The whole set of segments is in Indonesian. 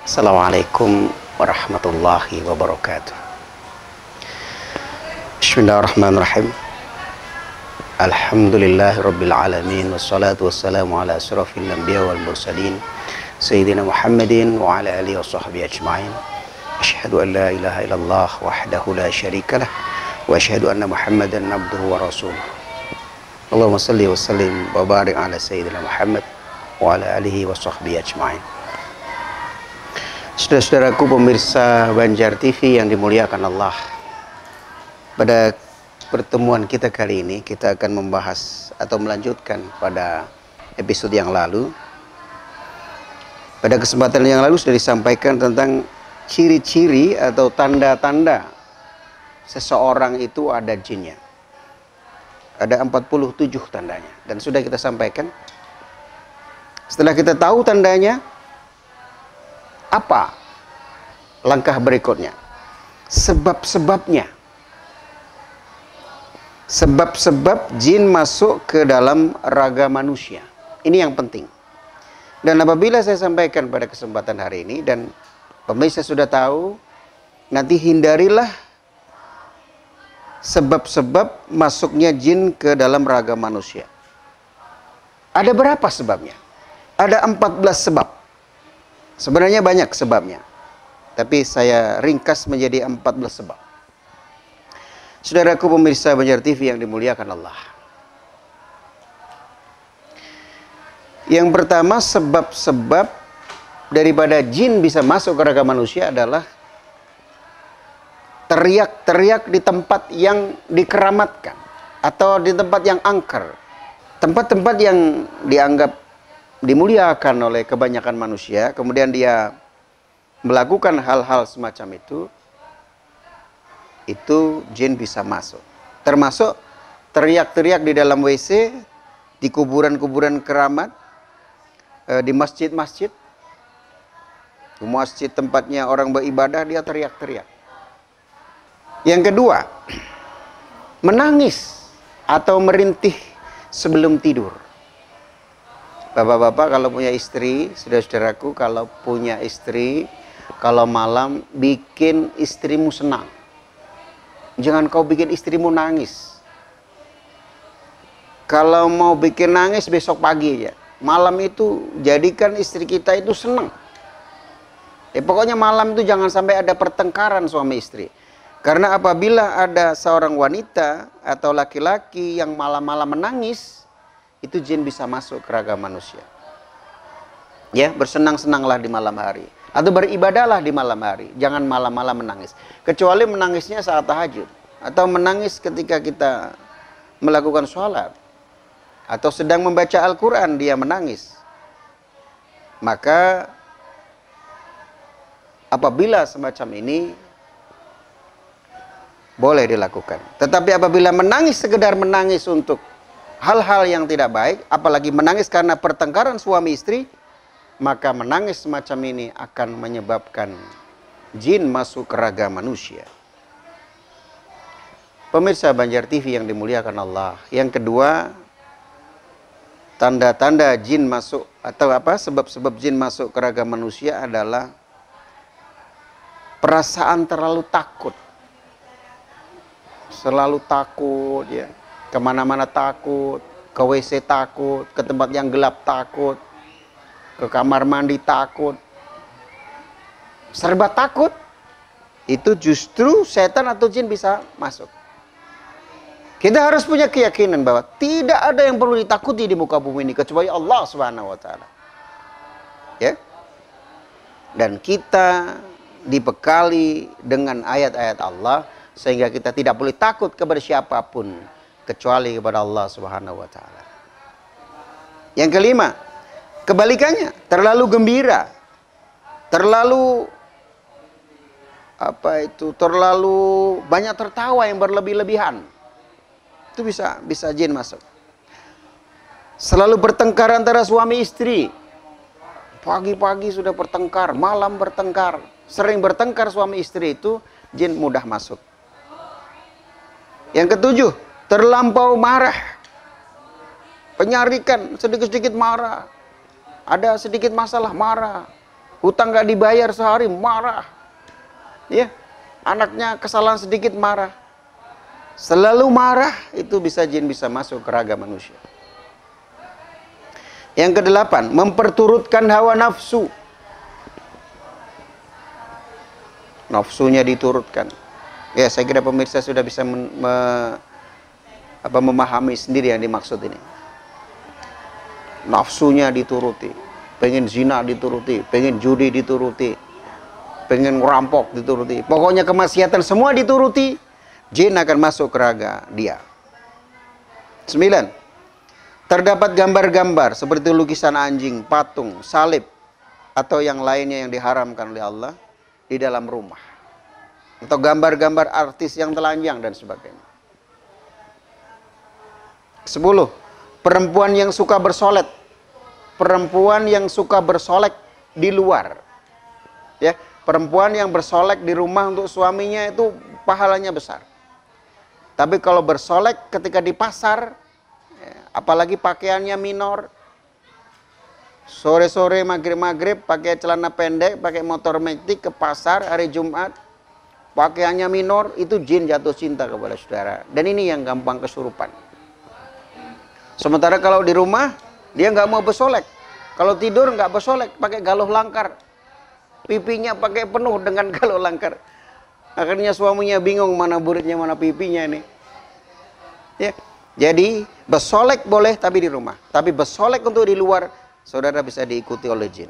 Assalamualaikum warahmatullahi wabarakatuh. Bismillahirrahmanirrahim. Alhamdulillahi rabbil alamin. Wassalatu wassalamu ala asrafil anbiya wal mursalin Sayyidina Muhammadin wa ala alihi wa sahbihi ajma'in. Asyhadu an la ilaha illallah wahdahu la syarikalah wa asyhadu anna Muhammadan abduhu wa rasuluh. Allahumma salli wa sallim wa barik ala Sayyidina Muhammad wa ala alihi wa sahbihi ajma'in. Saudara-saudaraku pemirsa Banjar TV yang dimuliakan Allah, pada pertemuan kita kali ini kita akan membahas atau melanjutkan pada episode yang lalu. Pada kesempatan yang lalu sudah disampaikan tentang ciri-ciri atau tanda-tanda seseorang itu ada jinnya. Ada 47 tandanya dan sudah kita sampaikan. Setelah kita tahu tandanya, apa langkah berikutnya? Sebab-sebabnya. Sebab-sebab jin masuk ke dalam raga manusia. Ini yang penting. Dan apabila saya sampaikan pada kesempatan hari ini dan pemirsa sudah tahu, nanti hindarilah sebab-sebab masuknya jin ke dalam raga manusia. Ada berapa sebabnya? Ada 14 sebab. Sebenarnya banyak sebabnya, tapi saya ringkas menjadi 14 sebab. Saudaraku pemirsa Banjar TV yang dimuliakan Allah. Yang pertama, sebab-sebab daripada jin bisa masuk ke raga manusia adalah teriak-teriak di tempat yang dikeramatkan atau di tempat yang angker. Tempat-tempat yang dianggap dimuliakan oleh kebanyakan manusia, kemudian dia melakukan hal-hal semacam itu jin bisa masuk. Termasuk teriak-teriak di dalam WC, di kuburan-kuburan keramat, di masjid-masjid, di masjid tempatnya orang beribadah, dia teriak-teriak. Yang kedua, menangis atau merintih sebelum tidur. Bapak-bapak kalau punya istri, saudara-saudaraku kalau punya istri, kalau malam bikin istrimu senang. Jangan kau bikin istrimu nangis. Kalau mau bikin nangis besok pagi aja. Malam itu jadikan istri kita itu senang. Pokoknya malam itu jangan sampai ada pertengkaran suami istri. Karena apabila ada seorang wanita atau laki-laki yang malam-malam menangis, itu jin bisa masuk ke raga manusia. Ya, bersenang-senanglah di malam hari. Atau beribadahlah di malam hari. Jangan malam-malam menangis. Kecuali menangisnya saat tahajud. Atau menangis ketika kita melakukan sholat. Atau sedang membaca Al-Quran, dia menangis. Maka, apabila semacam ini, boleh dilakukan. Tetapi apabila menangis, sekedar menangis untuk hal-hal yang tidak baik, apalagi menangis karena pertengkaran suami istri, maka menangis semacam ini akan menyebabkan jin masuk ke raga manusia. Pemirsa Banjar TV yang dimuliakan Allah. Yang kedua, tanda-tanda jin masuk atau sebab-sebab jin masuk ke raga manusia adalah perasaan terlalu takut. Selalu takut ya. Kemana-mana takut, ke WC takut, ke tempat yang gelap takut, ke kamar mandi takut, serba takut. Itu justru setan atau jin bisa masuk. Kita harus punya keyakinan bahwa tidak ada yang perlu ditakuti di muka bumi ini kecuali Allah Subhanahu wa taala. Ya. Dan kita dibekali dengan ayat-ayat Allah sehingga kita tidak boleh takut kepada siapapun kecuali kepada Allah Subhanahu wa taala. Yang kelima, kebalikannya, terlalu gembira. Terlalu terlalu banyak tertawa yang berlebih-lebihan. Itu bisa jin masuk. Selalu bertengkar antara suami istri. Pagi-pagi sudah bertengkar, malam bertengkar. Sering bertengkar suami istri itu jin mudah masuk. Yang ketujuh, terlampau marah, penyarikan, sedikit-sedikit marah, ada sedikit masalah marah, Hutang nggak dibayar sehari, marah. Ya, anaknya kesalahan sedikit marah. Selalu marah, itu jin bisa masuk ke raga manusia. Yang kedelapan, memperturutkan hawa nafsu. Nafsunya diturutkan. Ya, saya kira pemirsa sudah bisa memahami sendiri yang dimaksud ini. Nafsunya dituruti, pengen zina dituruti, pengen judi dituruti, pengen ngerampok dituruti, pokoknya kemaksiatan semua dituruti, jin akan masuk ke raga dia. 9. Terdapat gambar-gambar seperti lukisan anjing, patung, salib, atau yang lainnya yang diharamkan oleh Allah di dalam rumah, atau gambar-gambar artis yang telanjang dan sebagainya. 10. Perempuan yang suka bersolet. Perempuan yang suka bersolek di luar. Ya, perempuan yang bersolek di rumah untuk suaminya itu pahalanya besar. Tapi kalau bersolek ketika di pasar, ya, apalagi pakaiannya minor, sore-sore maghrib-maghrib pakai celana pendek, pakai motor metik ke pasar hari Jumat, pakaiannya minor, itu jin jatuh cinta kepada saudara. Dan ini yang gampang kesurupan. Sementara kalau di rumah, dia nggak mau bersolek. Kalau tidur nggak bersolek, pakai galuh langkar. Pipinya pakai penuh dengan galuh langkar. Akhirnya suaminya bingung mana buritnya, mana pipinya ini. Ya. Jadi bersolek boleh tapi di rumah. Tapi bersolek untuk di luar, saudara bisa diikuti oleh jin.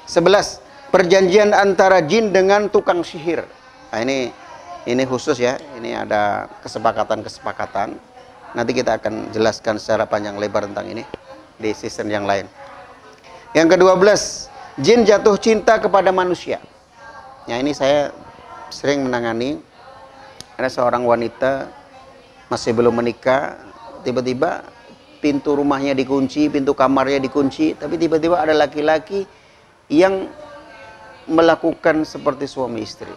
11. Perjanjian antara jin dengan tukang sihir. Nah, ini khusus ya. Ini ada kesepakatan-kesepakatan. Nanti kita akan jelaskan secara panjang lebar tentang ini di season yang lain. Yang ke-12, jin jatuh cinta kepada manusia. Ya, ini saya sering menangani. Ada seorang wanita masih belum menikah, tiba-tiba pintu rumahnya dikunci, pintu kamarnya dikunci, tapi tiba-tiba ada laki-laki yang melakukan seperti suami istri.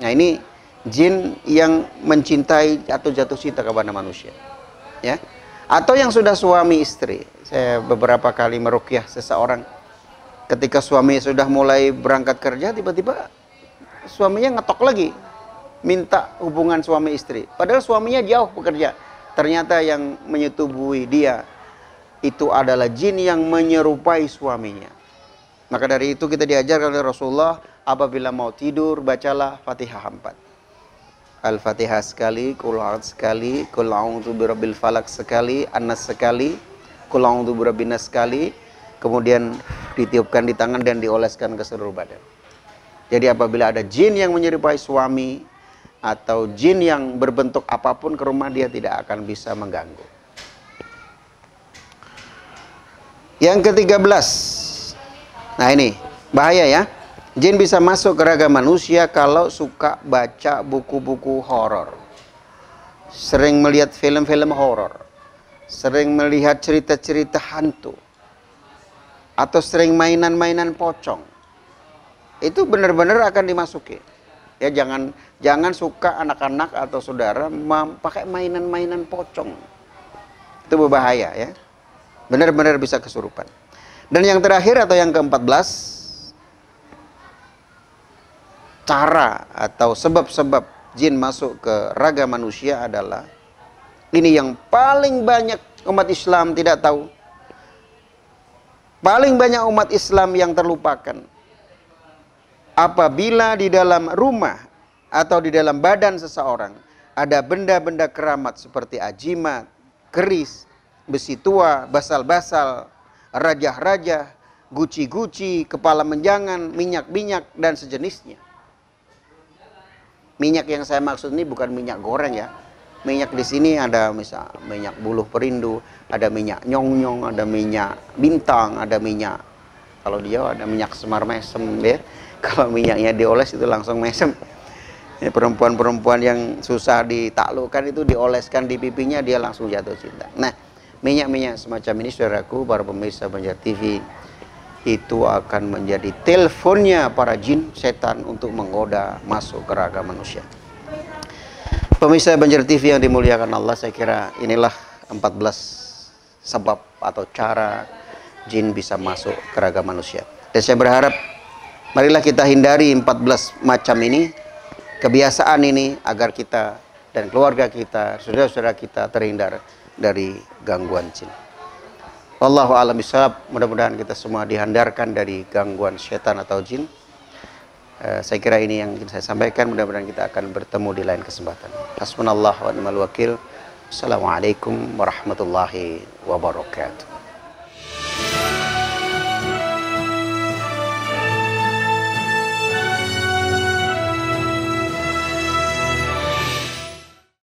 Nah, ini jin yang mencintai atau jatuh cinta kepada manusia, ya. Atau yang sudah suami istri. Saya beberapa kali meruqyah seseorang, ketika suami sudah mulai berangkat kerja, tiba-tiba suaminya ngetok lagi, minta hubungan suami istri. Padahal suaminya jauh bekerja. Ternyata yang menyetubui dia itu adalah jin yang menyerupai suaminya. Maka dari itu kita diajarkan oleh Rasulullah, apabila mau tidur, bacalah Fatihah 4. Al-Fatihah sekali, Qul A'udzu sekali, Qul A'udzu birabbil falaq sekali, An-Nas sekali, Qul A'udzu birabbin nas sekali, kemudian ditiupkan di tangan dan dioleskan ke seluruh badan. Jadi apabila ada jin yang menyerupai suami atau jin yang berbentuk apapun ke rumah, dia tidak akan bisa mengganggu. Yang ke-13. Nah, ini bahaya ya. Jin bisa masuk ke raga manusia kalau suka baca buku-buku horor, sering melihat film-film horor, sering melihat cerita-cerita hantu, atau sering mainan-mainan pocong. Itu benar-benar akan dimasuki. Ya, jangan suka anak-anak atau saudara pakai mainan-mainan pocong. Itu berbahaya ya. Benar-benar bisa kesurupan. Dan yang terakhir atau yang ke-14, cara atau sebab-sebab jin masuk ke raga manusia adalah ini yang paling banyak umat Islam tidak tahu. Paling banyak umat Islam yang terlupakan. Apabila di dalam rumah atau di dalam badan seseorang ada benda-benda keramat seperti ajimat, keris, besi tua, basal-basal, rajah-rajah, guci-guci, kepala menjangan, minyak-minyak dan sejenisnya. Minyak yang saya maksud ini bukan minyak goreng ya. Minyak di sini ada misal minyak buluh perindu, ada minyak nyong-nyong, ada minyak bintang, ada minyak, kalau dia ada minyak semar mesem ya. Kalau minyaknya dioles itu langsung mesem. Ya, perempuan-perempuan yang susah ditaklukkan itu dioleskan di pipinya, dia langsung jatuh cinta. Nah, minyak-minyak semacam ini saudaraku, para pemirsa Banjar TV, itu akan menjadi teleponnya para jin setan untuk menggoda masuk ke raga manusia. Pemirsa Banjar TV yang dimuliakan Allah, saya kira inilah 14 sebab atau cara jin bisa masuk ke raga manusia. Dan saya berharap marilah kita hindari 14 macam ini, kebiasaan ini, agar kita dan keluarga kita, saudara-saudara kita terhindar dari gangguan jin. Wallahu a'lam bishawab. Mudah-mudahan kita semua dihindarkan dari gangguan setan atau jin. Saya kira ini yang ingin saya sampaikan. Mudah-mudahan kita akan bertemu di lain kesempatan. Hasbunallah wa ni'mal wakil. Assalamualaikum warahmatullahi wabarakatuh.